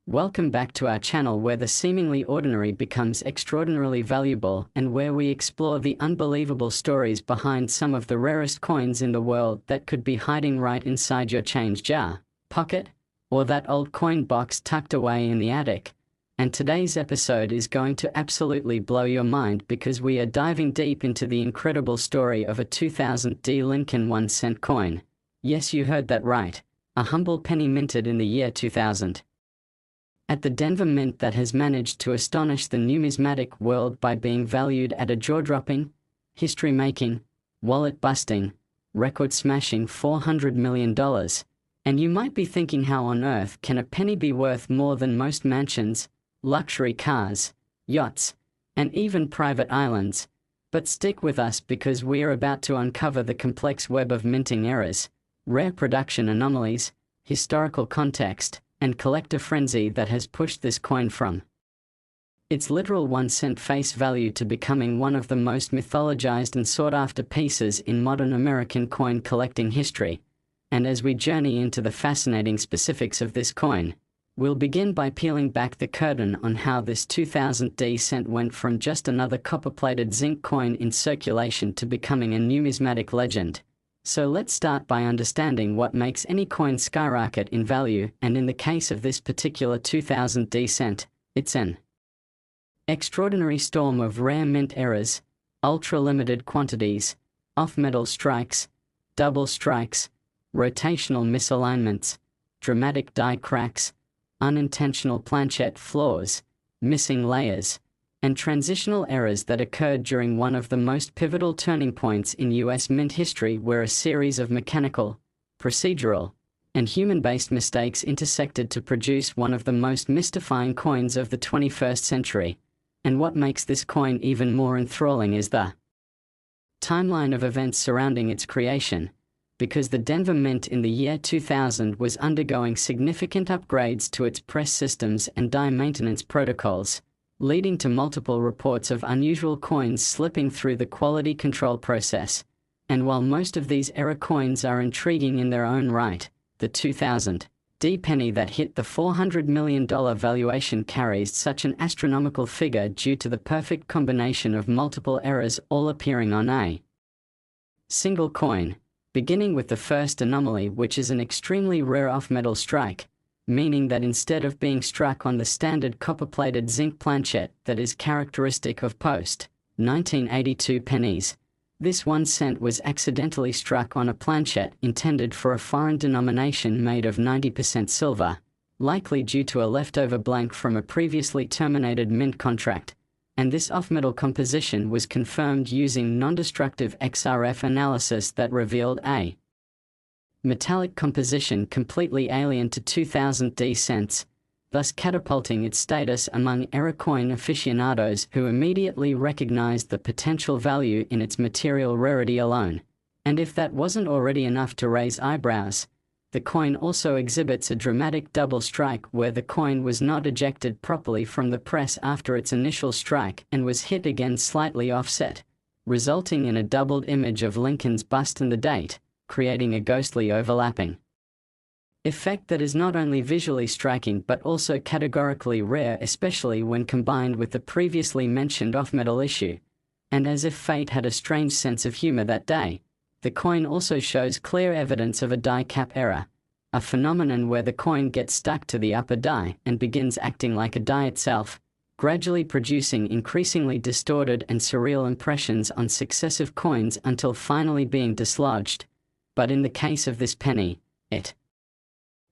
Welcome back to our channel where the seemingly ordinary becomes extraordinarily valuable and where we explore the unbelievable stories behind some of the rarest coins in the world that could be hiding right inside your change jar, pocket, or that old coin box tucked away in the attic. And today's episode is going to absolutely blow your mind because we are diving deep into the incredible story of a 2000 D Lincoln 1-cent coin. Yes, you heard that right, a humble penny minted in the year 2000. At the Denver Mint that has managed to astonish the numismatic world by being valued at a jaw-dropping, history-making, wallet-busting, record-smashing $400 million. And you might be thinking, how on earth can a penny be worth more than most mansions, luxury cars, yachts, and even private islands? But stick with us because we are about to uncover the complex web of minting errors, rare production anomalies, historical context, and collector frenzy that has pushed this coin from its literal 1-cent face value to becoming one of the most mythologized and sought-after pieces in modern American coin collecting history. And as we journey into the fascinating specifics of this coin, we'll begin by peeling back the curtain on how this 2000 D cent went from just another copper-plated zinc coin in circulation to becoming a numismatic legend. So let's start by understanding what makes any coin skyrocket in value, and in the case of this particular 2000 D cent, it's an extraordinary storm of rare mint errors, ultra-limited quantities, off-metal strikes, double strikes, rotational misalignments, dramatic die cracks, unintentional planchette flaws, missing layers, and transitional errors that occurred during one of the most pivotal turning points in US mint history, where a series of mechanical, procedural, and human-based mistakes intersected to produce one of the most mystifying coins of the 21st century. And what makes this coin even more enthralling is the timeline of events surrounding its creation, because the Denver Mint in the year 2000 was undergoing significant upgrades to its press systems and die maintenance protocols, leading to multiple reports of unusual coins slipping through the quality control process. And while most of these error coins are intriguing in their own right, the 2000 D penny that hit the $400 million valuation carries such an astronomical figure due to the perfect combination of multiple errors all appearing on a single coin, beginning with the first anomaly, which is an extremely rare off-metal strike, meaning that instead of being struck on the standard copper-plated zinc planchette that is characteristic of post-1982 pennies, this 1 cent was accidentally struck on a planchette intended for a foreign denomination made of 90% silver, likely due to a leftover blank from a previously terminated mint contract. And this off-metal composition was confirmed using non-destructive XRF analysis that revealed a metallic composition completely alien to 2000 D cents, thus catapulting its status among error coin aficionados who immediately recognized the potential value in its material rarity alone. And if that wasn't already enough to raise eyebrows, the coin also exhibits a dramatic double strike where the coin was not ejected properly from the press after its initial strike and was hit again slightly offset, resulting in a doubled image of Lincoln's bust and the date, creating a ghostly overlapping effect that is not only visually striking but also categorically rare, especially when combined with the previously mentioned off-metal issue. And as if fate had a strange sense of humor that day, the coin also shows clear evidence of a die cap error, a phenomenon where the coin gets stuck to the upper die and begins acting like a die itself, gradually producing increasingly distorted and surreal impressions on successive coins until finally being dislodged. But in the case of this penny, it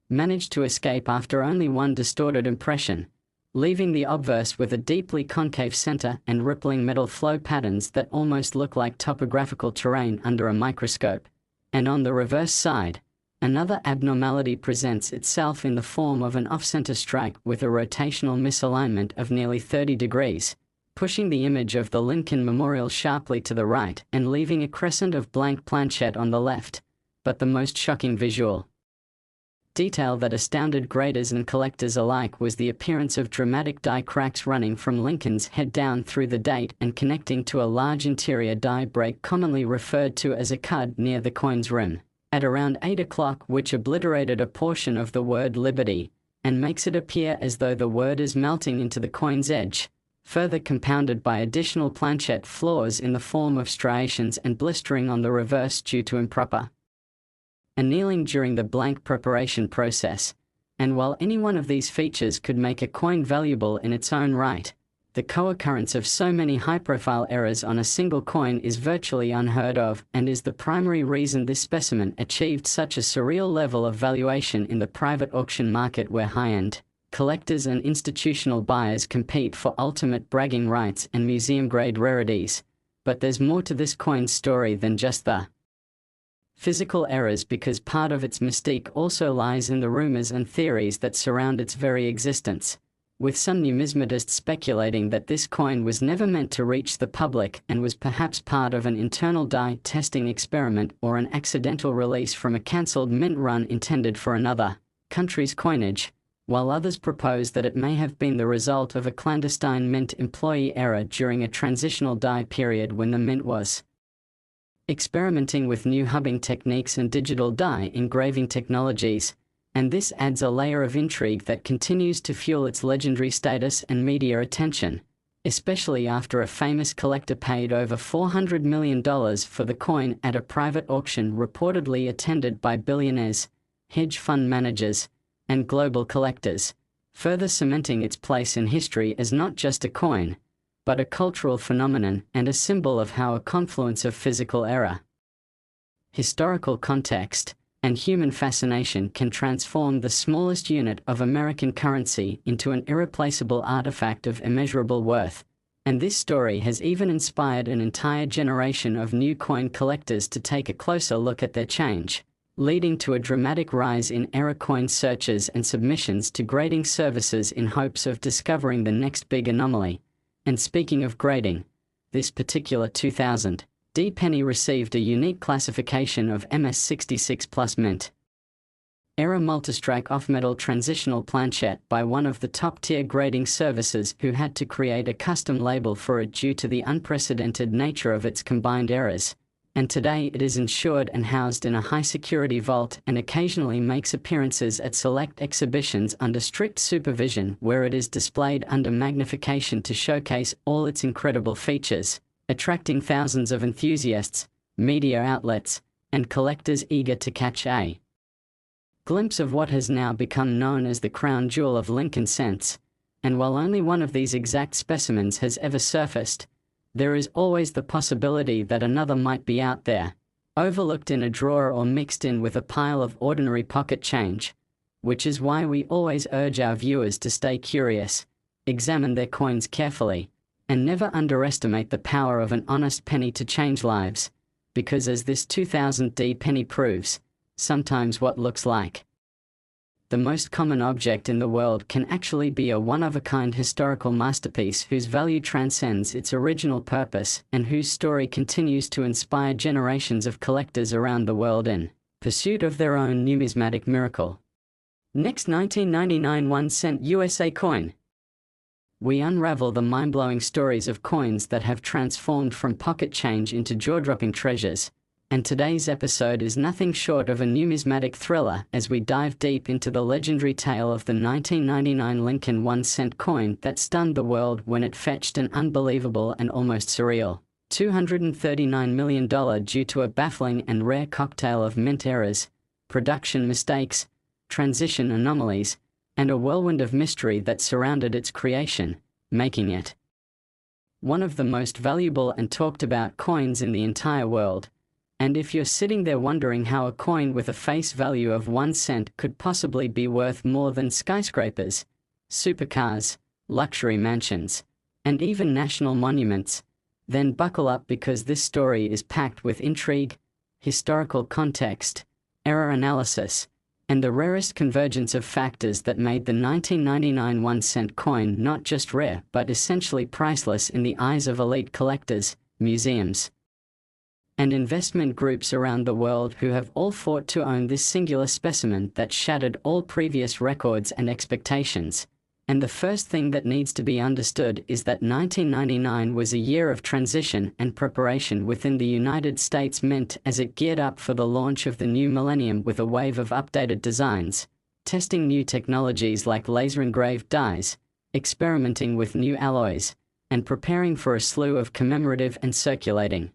managed to escape after only one distorted impression, leaving the obverse with a deeply concave center and rippling metal flow patterns that almost look like topographical terrain under a microscope. And on the reverse side, another abnormality presents itself in the form of an off-center strike with a rotational misalignment of nearly 30 degrees, pushing the image of the Lincoln Memorial sharply to the right and leaving a crescent of blank planchette on the left. But the most shocking visual detail that astounded graders and collectors alike was the appearance of dramatic die cracks running from Lincoln's head down through the date and connecting to a large interior die break commonly referred to as a cud near the coin's rim, at around 8 o'clock, which obliterated a portion of the word Liberty, and makes it appear as though the word is melting into the coin's edge, further compounded by additional planchet flaws in the form of striations and blistering on the reverse due to improper annealing during the blank preparation process. And while any one of these features could make a coin valuable in its own right, the co-occurrence of so many high-profile errors on a single coin is virtually unheard of, and is the primary reason this specimen achieved such a surreal level of valuation in the private auction market, where high-end collectors and institutional buyers compete for ultimate bragging rights and museum-grade rarities. But there's more to this coin's story than just the physical errors, because part of its mystique also lies in the rumors and theories that surround its very existence, with some numismatists speculating that this coin was never meant to reach the public and was perhaps part of an internal die testing experiment or an accidental release from a cancelled mint run intended for another country's coinage, while others propose that it may have been the result of a clandestine mint employee error during a transitional die period when the mint was experimenting with new hubbing techniques and digital die engraving technologies, and this adds a layer of intrigue that continues to fuel its legendary status and media attention, especially after a famous collector paid over $400 million for the coin at a private auction reportedly attended by billionaires, hedge fund managers, and global collectors, further cementing its place in history as not just a coin, but a cultural phenomenon and a symbol of how a confluence of physical error, historical context, and human fascination can transform the smallest unit of American currency into an irreplaceable artifact of immeasurable worth. And this story has even inspired an entire generation of new coin collectors to take a closer look at their change, leading to a dramatic rise in error coin searches and submissions to grading services in hopes of discovering the next big anomaly. And speaking of grading, this particular 2000 D penny received a unique classification of MS66 plus mint error multistrike off-metal transitional planchet by one of the top-tier grading services, who had to create a custom label for it due to the unprecedented nature of its combined errors. And today it is insured and housed in a high-security vault and occasionally makes appearances at select exhibitions under strict supervision, where it is displayed under magnification to showcase all its incredible features, attracting thousands of enthusiasts, media outlets, and collectors eager to catch a glimpse of what has now become known as the crown jewel of Lincoln cents. And while only one of these exact specimens has ever surfaced, there is always the possibility that another might be out there, overlooked in a drawer or mixed in with a pile of ordinary pocket change, which is why we always urge our viewers to stay curious, examine their coins carefully, and never underestimate the power of an honest penny to change lives, because as this 2000 D penny proves, sometimes what looks like the most common object in the world can actually be a one-of-a-kind historical masterpiece whose value transcends its original purpose and whose story continues to inspire generations of collectors around the world in pursuit of their own numismatic miracle. Next, 1999 1-cent USA coin. We unravel the mind-blowing stories of coins that have transformed from pocket change into jaw-dropping treasures. And today's episode is nothing short of a numismatic thriller as we dive deep into the legendary tale of the 1999 Lincoln 1-cent coin that stunned the world when it fetched an unbelievable and almost surreal $239 million due to a baffling and rare cocktail of mint errors, production mistakes, transition anomalies, and a whirlwind of mystery that surrounded its creation, making it one of the most valuable and talked about coins in the entire world. And if you're sitting there wondering how a coin with a face value of 1 cent could possibly be worth more than skyscrapers, supercars, luxury mansions, and even national monuments, then buckle up, because this story is packed with intrigue, historical context, error analysis, and the rarest convergence of factors that made the 1999 1-cent coin not just rare but essentially priceless in the eyes of elite collectors, museums, and investment groups around the world who have all fought to own this singular specimen that shattered all previous records and expectations. And the first thing that needs to be understood is that 1999 was a year of transition and preparation within the United States Mint as it geared up for the launch of the new millennium with a wave of updated designs, testing new technologies like laser-engraved dies, experimenting with new alloys, and preparing for a slew of commemorative and circulating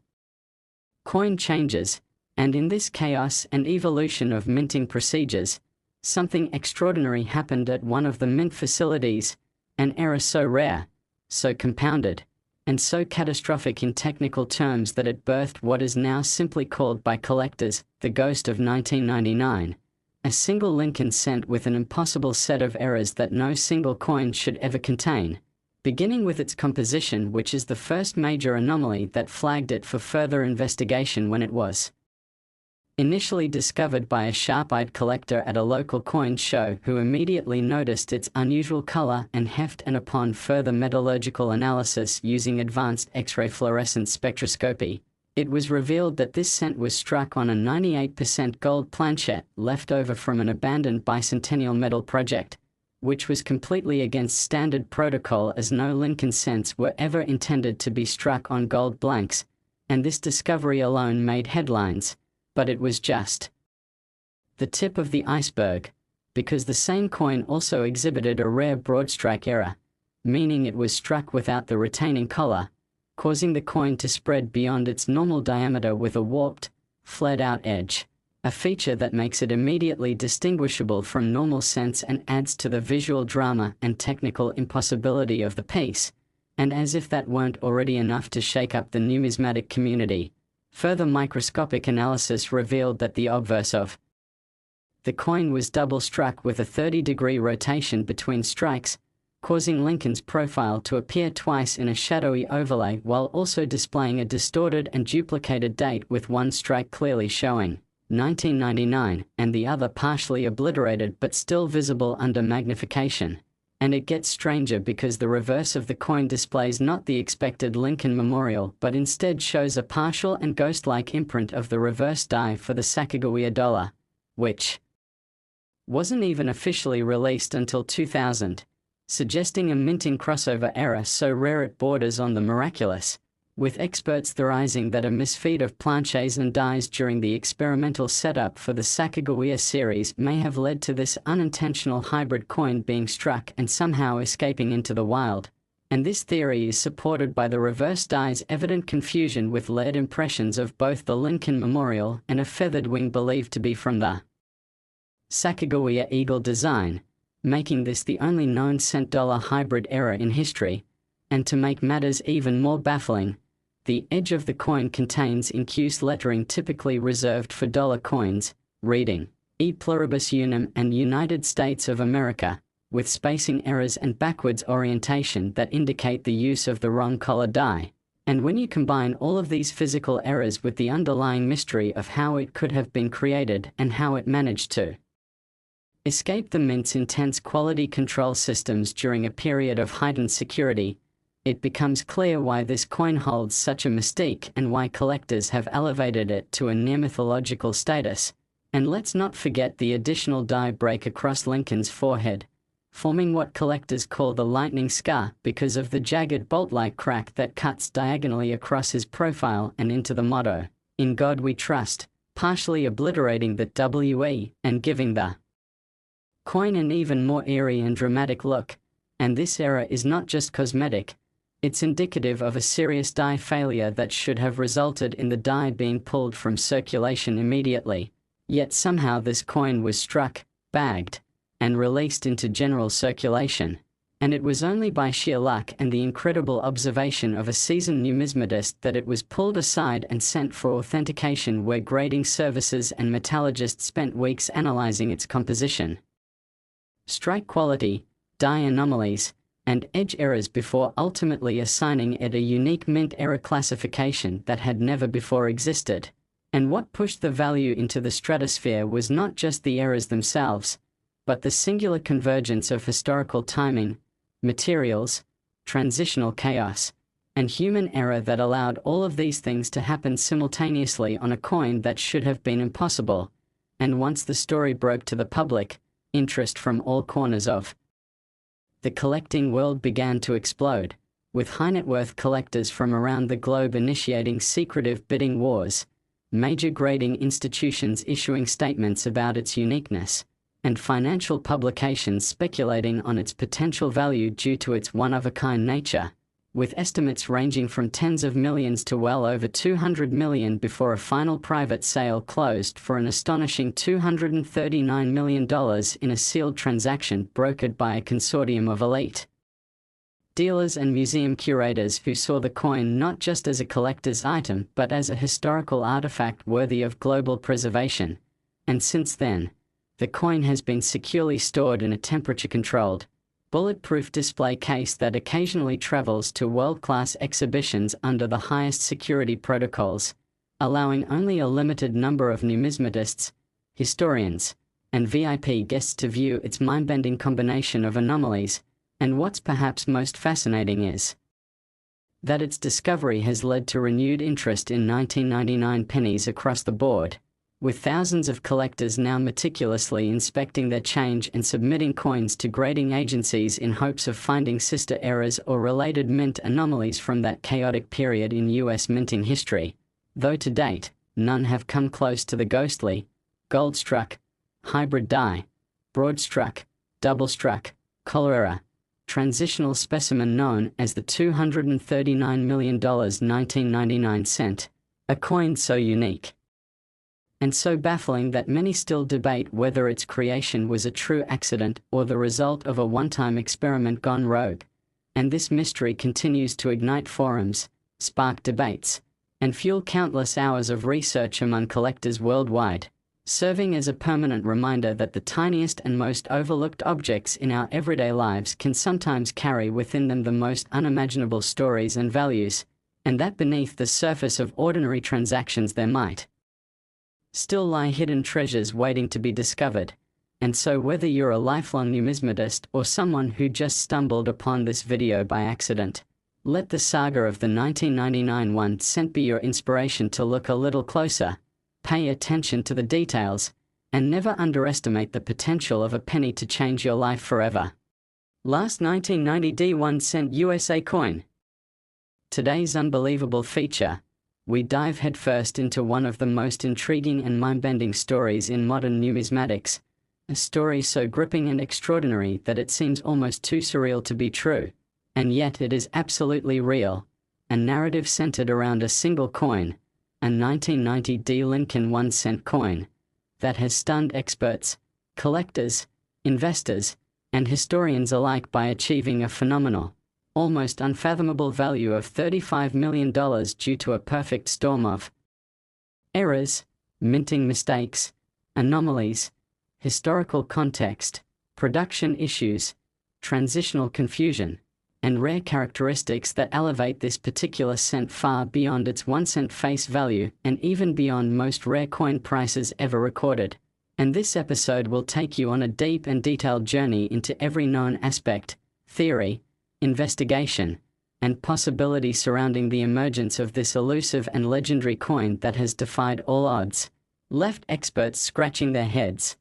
coin changes, and in this chaos and evolution of minting procedures, something extraordinary happened at one of the mint facilities, an error so rare, so compounded, and so catastrophic in technical terms that it birthed what is now simply called by collectors the ghost of 1999, a single Lincoln cent with an impossible set of errors that no single coin should ever contain, beginning with its composition, which is the first major anomaly that flagged it for further investigation when it was initially discovered by a sharp-eyed collector at a local coin show who immediately noticed its unusual color and heft, and upon further metallurgical analysis using advanced X-ray fluorescence spectroscopy, it was revealed that this cent was struck on a 98% gold planchet left over from an abandoned bicentennial metal project, which was completely against standard protocol, as no Lincoln cents were ever intended to be struck on gold blanks, and this discovery alone made headlines. But it was just the tip of the iceberg, because the same coin also exhibited a rare broadstrike error, meaning it was struck without the retaining collar, causing the coin to spread beyond its normal diameter with a warped, flared-out edge, a feature that makes it immediately distinguishable from normal cents and adds to the visual drama and technical impossibility of the piece. And as if that weren't already enough to shake up the numismatic community, further microscopic analysis revealed that the obverse of the coin was double struck with a 30-degree rotation between strikes, causing Lincoln's profile to appear twice in a shadowy overlay while also displaying a distorted and duplicated date, with one strike clearly showing 1999 and the other partially obliterated but still visible under magnification. And it gets stranger because the reverse of the coin displays not the expected Lincoln memorial but instead shows a partial and ghost-like imprint of the reverse die for the Sacagawea dollar, which wasn't even officially released until 2000, suggesting a minting crossover error so rare it borders on the miraculous, with experts theorizing that a misfeed of planches and dies during the experimental setup for the Sacagawea series may have led to this unintentional hybrid coin being struck and somehow escaping into the wild, and this theory is supported by the reverse die's evident confusion with lead impressions of both the Lincoln memorial and a feathered wing believed to be from the Sacagawea eagle design, making this the only known cent-dollar hybrid error in history. And to make matters even more baffling, the edge of the coin contains incused lettering typically reserved for dollar coins, reading E pluribus unum and United States of America, with spacing errors and backwards orientation that indicate the use of the wrong color die. And when you combine all of these physical errors with the underlying mystery of how it could have been created and how it managed to escape the mint's intense quality control systems during a period of heightened security, it becomes clear why this coin holds such a mystique and why collectors have elevated it to a near mythological status. And let's not forget the additional die break across Lincoln's forehead, forming what collectors call the lightning scar because of the jagged bolt-like crack that cuts diagonally across his profile and into the motto, "In God We Trust," partially obliterating the WE and giving the coin an even more eerie and dramatic look. And this error is not just cosmetic. It's indicative of a serious die failure that should have resulted in the die being pulled from circulation immediately. Yet somehow this coin was struck, bagged, and released into general circulation. And it was only by sheer luck and the incredible observation of a seasoned numismatist that it was pulled aside and sent for authentication, where grading services and metallurgists spent weeks analyzing its composition, strike quality, die anomalies, and edge errors before ultimately assigning it a unique mint error classification that had never before existed. And what pushed the value into the stratosphere was not just the errors themselves, but the singular convergence of historical timing, materials, transitional chaos, and human error that allowed all of these things to happen simultaneously on a coin that should have been impossible. And once the story broke to the public, interest from all corners of the collecting world began to explode, with high-net-worth collectors from around the globe initiating secretive bidding wars, major grading institutions issuing statements about its uniqueness, and financial publications speculating on its potential value due to its one-of-a-kind nature, with estimates ranging from tens of millions to well over 200 million before a final private sale closed for an astonishing $239 million in a sealed transaction brokered by a consortium of elite dealers and museum curators who saw the coin not just as a collector's item but as a historical artifact worthy of global preservation. And since then, the coin has been securely stored in a temperature-controlled, bulletproof display case that occasionally travels to world-class exhibitions under the highest security protocols, allowing only a limited number of numismatists, historians, and VIP guests to view its mind-bending combination of anomalies. And what's perhaps most fascinating is that its discovery has led to renewed interest in 1999 pennies across the board, with thousands of collectors now meticulously inspecting their change and submitting coins to grading agencies in hopes of finding sister errors or related mint anomalies from that chaotic period in US minting history, though to date, none have come close to the ghostly, gold-struck, hybrid die, broad-struck, double-struck, Colorera transitional specimen known as the $239 million 1999 cent, a coin so unique and so baffling that many still debate whether its creation was a true accident or the result of a one-time experiment gone rogue. And this mystery continues to ignite forums, spark debates, and fuel countless hours of research among collectors worldwide, serving as a permanent reminder that the tiniest and most overlooked objects in our everyday lives can sometimes carry within them the most unimaginable stories and values, and that beneath the surface of ordinary transactions there might still lie hidden treasures waiting to be discovered. And so whether you're a lifelong numismatist or someone who just stumbled upon this video by accident, let the saga of the 1999 1 cent be your inspiration to look a little closer, pay attention to the details, and never underestimate the potential of a penny to change your life forever. Last 1990 D1 cent USA coin. Today's unbelievable feature, we dive headfirst into one of the most intriguing and mind-bending stories in modern numismatics, a story so gripping and extraordinary that it seems almost too surreal to be true, and yet it is absolutely real, a narrative centered around a single coin, a 1990 D Lincoln 1 cent coin, that has stunned experts, collectors, investors, and historians alike by achieving a phenomenal, almost unfathomable value of $35 million due to a perfect storm of errors, minting mistakes, anomalies, historical context, production issues, transitional confusion, and rare characteristics that elevate this particular cent far beyond its 1 cent face value and even beyond most rare coin prices ever recorded. And this episode will take you on a deep and detailed journey into every known aspect, theory, investigation, and possibility surrounding the emergence of this elusive and legendary coin that has defied all odds, left experts scratching their heads,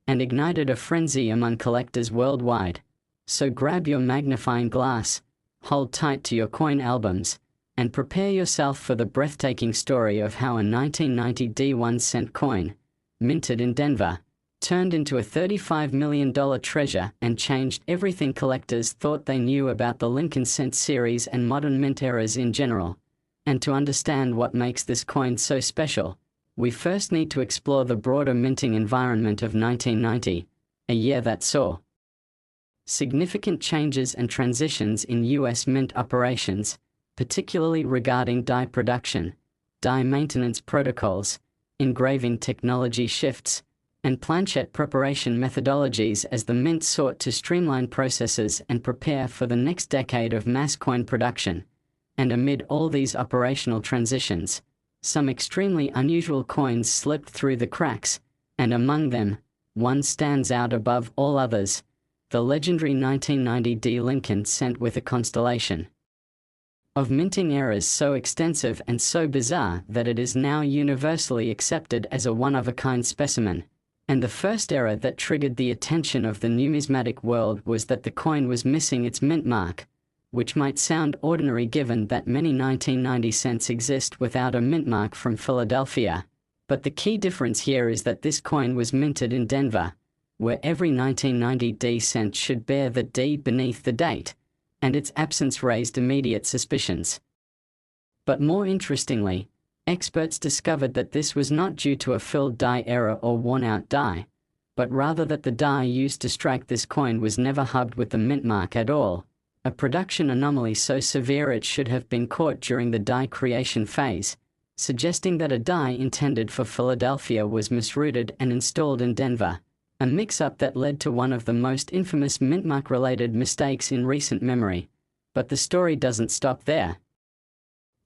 and ignited a frenzy among collectors worldwide. So grab your magnifying glass, hold tight to your coin albums, and prepare yourself for the breathtaking story of how a 1990 D1 cent coin, minted in Denver, turned into a $35 million treasure and changed everything collectors thought they knew about the Lincoln cent series and modern mint eras in general. And to understand what makes this coin so special, we first need to explore the broader minting environment of 1990, a year that saw significant changes and transitions in US mint operations, particularly regarding die production, die maintenance protocols, engraving technology shifts, and planchette preparation methodologies as the mint sought to streamline processes and prepare for the next decade of mass coin production. And amid all these operational transitions, some extremely unusual coins slipped through the cracks, and among them, one stands out above all others, the legendary 1990 D Lincoln cent with a constellation of minting errors so extensive and so bizarre that it is now universally accepted as a one-of-a-kind specimen. And the first error that triggered the attention of the numismatic world was that the coin was missing its mint mark, which might sound ordinary given that many 1990 cents exist without a mint mark from Philadelphia. But the key difference here is that this coin was minted in Denver, where every 1990 D cent should bear the D beneath the date, and its absence raised immediate suspicions. But more interestingly, experts discovered that this was not due to a filled die error or worn-out die, but rather that the die used to strike this coin was never hubbed with the mint mark at all, a production anomaly so severe it should have been caught during the die creation phase, suggesting that a die intended for Philadelphia was misrouted and installed in Denver, a mix-up that led to one of the most infamous mint mark-related mistakes in recent memory. But the story doesn't stop there,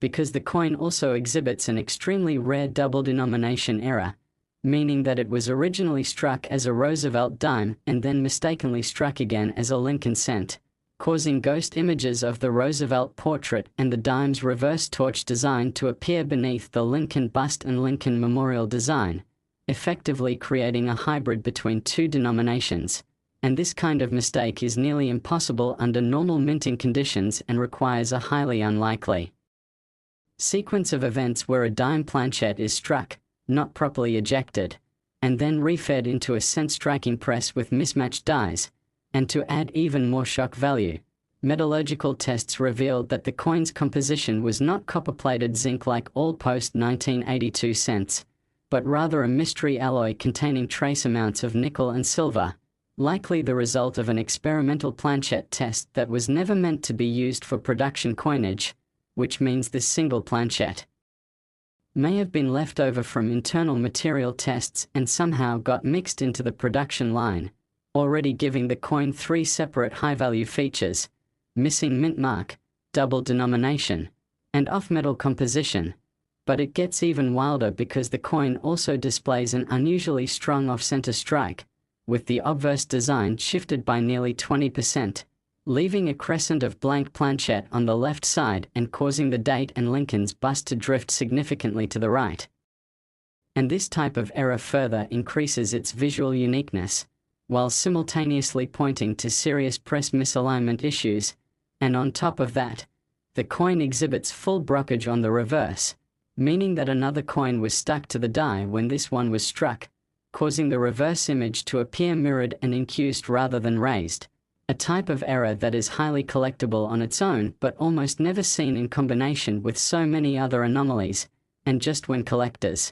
because the coin also exhibits an extremely rare double denomination error, meaning that it was originally struck as a Roosevelt dime and then mistakenly struck again as a Lincoln cent, causing ghost images of the Roosevelt portrait and the dime's reverse torch design to appear beneath the Lincoln bust and Lincoln memorial design, effectively creating a hybrid between two denominations. And this kind of mistake is nearly impossible under normal minting conditions and requires a highly unlikely sequence of events where a dime planchette is struck, not properly ejected, and then refed into a cent-striking press with mismatched dies. And to add even more shock value, metallurgical tests revealed that the coin's composition was not copper-plated zinc like all post-1982 cents, but rather a mystery alloy containing trace amounts of nickel and silver, likely the result of an experimental planchette test that was never meant to be used for production coinage, which means this single planchette may have been left over from internal material tests and somehow got mixed into the production line, already giving the coin three separate high-value features: missing mint mark, double denomination, and off-metal composition. But it gets even wilder because the coin also displays an unusually strong off-center strike, with the obverse design shifted by nearly 20%, leaving a crescent of blank planchette on the left side and causing the date and Lincoln's bust to drift significantly to the right. And this type of error further increases its visual uniqueness, while simultaneously pointing to serious press misalignment issues, and on top of that, the coin exhibits full brokerage on the reverse, meaning that another coin was stuck to the die when this one was struck, causing the reverse image to appear mirrored and incused rather than raised, a type of error that is highly collectible on its own but almost never seen in combination with so many other anomalies, and just when collectors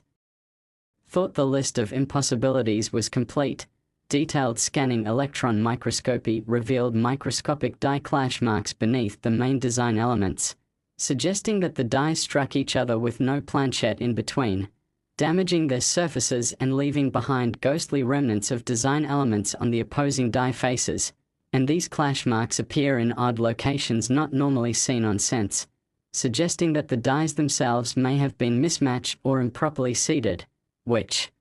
thought the list of impossibilities was complete, detailed scanning electron microscopy revealed microscopic die clash marks beneath the main design elements, suggesting that the dies struck each other with no planchette in between, damaging their surfaces and leaving behind ghostly remnants of design elements on the opposing die faces. And these clash marks appear in odd locations not normally seen on cents, suggesting that the dies themselves may have been mismatched or improperly seated, which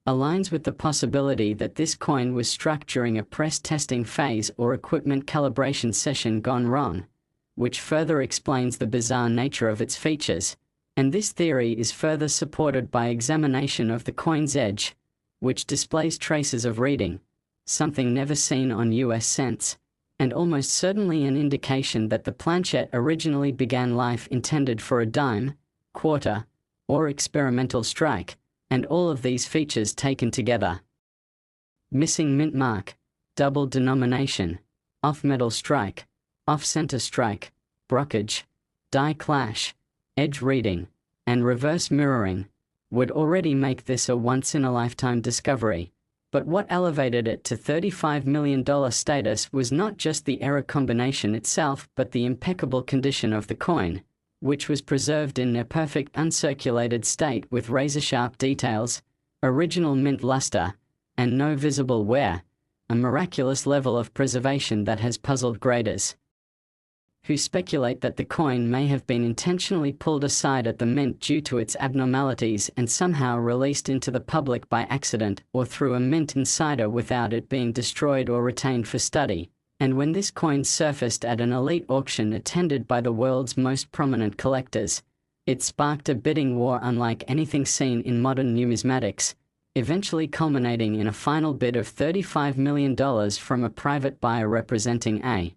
aligns with the possibility that this coin was struck during a press testing phase or equipment calibration session gone wrong, which further explains the bizarre nature of its features. And this theory is further supported by examination of the coin's edge, which displays traces of reading, something never seen on US cents, and almost certainly an indication that the planchette originally began life intended for a dime, quarter, or experimental strike, and all of these features taken together. Missing mint mark, double denomination, off-metal strike, off-center strike, brokerage, die clash, edge reading, and reverse mirroring would already make this a once-in-a-lifetime discovery. But what elevated it to $35 million status was not just the error combination itself but the impeccable condition of the coin, which was preserved in near perfect uncirculated state with razor-sharp details, original mint luster, and no visible wear, a miraculous level of preservation that has puzzled graders, who speculate that the coin may have been intentionally pulled aside at the mint due to its abnormalities and somehow released into the public by accident or through a mint insider without it being destroyed or retained for study. And when this coin surfaced at an elite auction attended by the world's most prominent collectors, it sparked a bidding war unlike anything seen in modern numismatics, eventually culminating in a final bid of $35 million from a private buyer representing a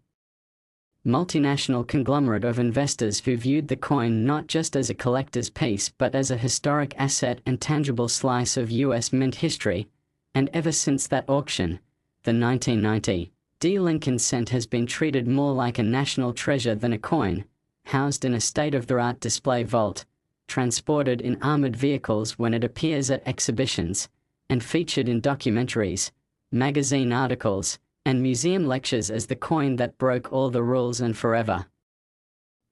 multinational conglomerate of investors who viewed the coin not just as a collector's piece but as a historic asset and tangible slice of US mint history, And ever since that auction, the 1990 D. Lincoln cent has been treated more like a national treasure than a coin, housed in a state-of-the-art display vault, transported in armored vehicles when it appears at exhibitions, and featured in documentaries, magazine articles, and museum lectures as the coin that broke all the rules and forever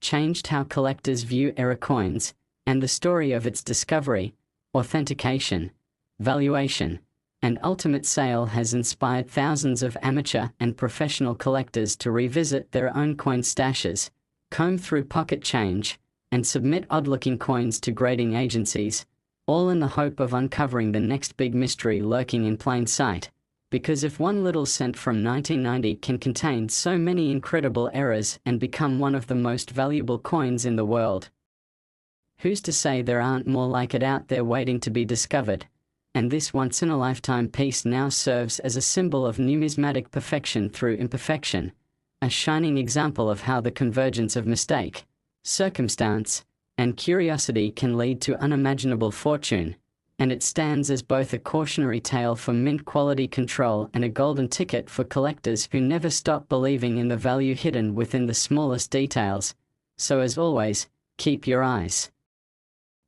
changed how collectors view era coins, and the story of its discovery, authentication, valuation, and ultimate sale has inspired thousands of amateur and professional collectors to revisit their own coin stashes, comb through pocket change, and submit odd-looking coins to grading agencies, all in the hope of uncovering the next big mystery lurking in plain sight. Because if one little cent from 1990 can contain so many incredible errors and become one of the most valuable coins in the world, who's to say there aren't more like it out there waiting to be discovered? And this once-in-a-lifetime piece now serves as a symbol of numismatic perfection through imperfection, a shining example of how the convergence of mistake, circumstance, and curiosity can lead to unimaginable fortune, and it stands as both a cautionary tale for mint-quality control and a golden ticket for collectors who never stop believing in the value hidden within the smallest details. So as always, keep your eyes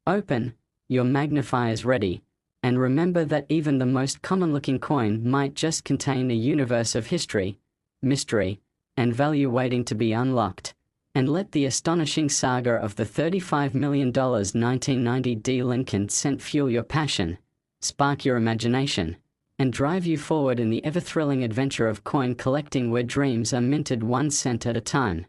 open, your magnifiers ready, and remember that even the most common-looking coin might just contain a universe of history, mystery, and value waiting to be unlocked. And let the astonishing saga of the $35 million 1990 D. Lincoln cent fuel your passion, spark your imagination, and drive you forward in the ever-thrilling adventure of coin collecting where dreams are minted 1 cent at a time.